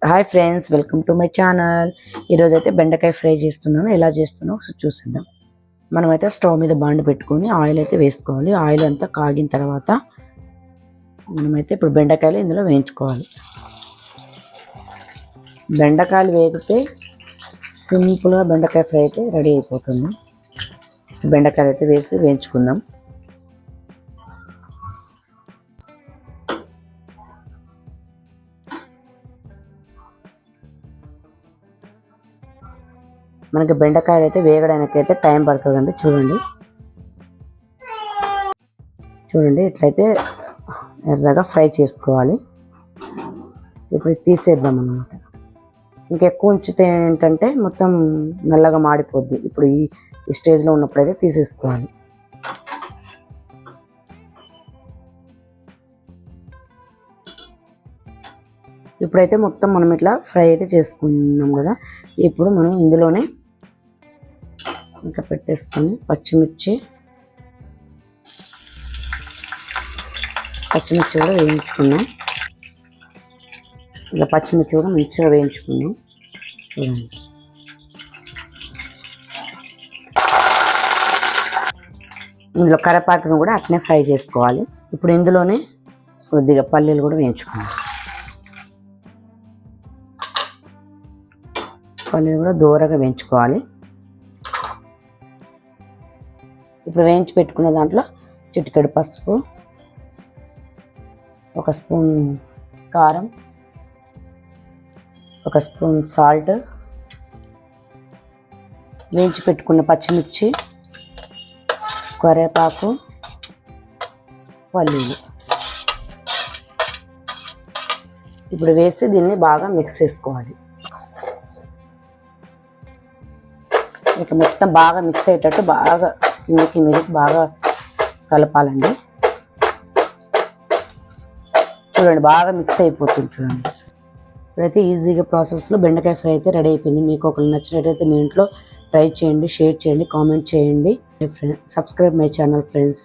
Hi friends, welcome to my channel. ఈరోజైతే బెండకాయ fry చేస్తున్నాను. ఎలా చేస్తున్నాను ఒకసారి చూసిద్దాం. మనమైతే స్టవ్ మీద బాండి పెట్టుకొని ఆయిల్ అయితే వేసుకోవాలి. ఆయిల్ అంతా కాగిన తర్వాత మనమైతే ఇప్పుడు బెండకాయలు ఇందులో వేయించుకోవాలి. బెండకాయలు వేగితే సింపుల్గా బెండకాయ ఫ్రై అయితే రెడీ అయిపోతుంది. బెండకాయలు అయితే వేసి వేయించుకుందాం. మనకి బెండకాయలు అయితే వేగడానికి అయితే టైం పడుతుందండి. చూడండి ఇట్లయితే ఎర్రగా ఫ్రై చేసుకోవాలి. ఇప్పుడు తీసేద్దాం అన్నమాట. ఇంకెక్కువ ఉంచితే ఏంటంటే మొత్తం నల్లగా మాడిపోద్ది. ఇప్పుడు ఈ స్టేజ్లో ఉన్నప్పుడైతే తీసేసుకోవాలి. ఇప్పుడైతే మొత్తం మనం ఇట్లా ఫ్రై అయితే చేసుకున్నాం కదా. ఇప్పుడు మనం ఇందులోనే ఇంకా పెట్టేసుకొని పచ్చిమిర్చి కూడా వేయించుకున్నాం. ఇలా పచ్చిమిర్చి కూడా మంచిగా వేయించుకున్నాం. చూడండి, ఇందులో కరివేపాకును కూడా అట్నే ఫ్రై చేసుకోవాలి. ఇప్పుడు ఇందులోనే కొద్దిగా పల్లీలు కూడా వేయించుకున్నాం. పల్లీలు కూడా దూరగా వేయించుకోవాలి. ఇప్పుడు వేయించి పెట్టుకున్న దాంట్లో చిటికెడు పసుపు, ఒక స్పూన్ కారం, ఒక స్పూన్ సాల్ట్, వేయించి పెట్టుకున్న పచ్చిమిర్చి, కరివేపాకు, పల్లీలు ఇప్పుడు వేసి దీన్ని బాగా మిక్స్ చేసుకోవాలి. ఇక మొత్తం బాగా మిక్స్ అయ్యేటట్టు బాగా కిందకి మీదకి బాగా కలపాలండి. చూడండి, బాగా మిక్స్ అయిపోతుంది. చూడండి, ఇప్పుడైతే ఈజీగా ప్రాసెస్లో బెండకాయ ఫ్రై అయితే రెడీ అయిపోయింది. మీకు ఒకరు నచ్చినట్టయితే మీ ఇంట్లో ట్రై చేయండి, షేర్ చేయండి, కామెంట్ చేయండి. Subscribe my channel friends.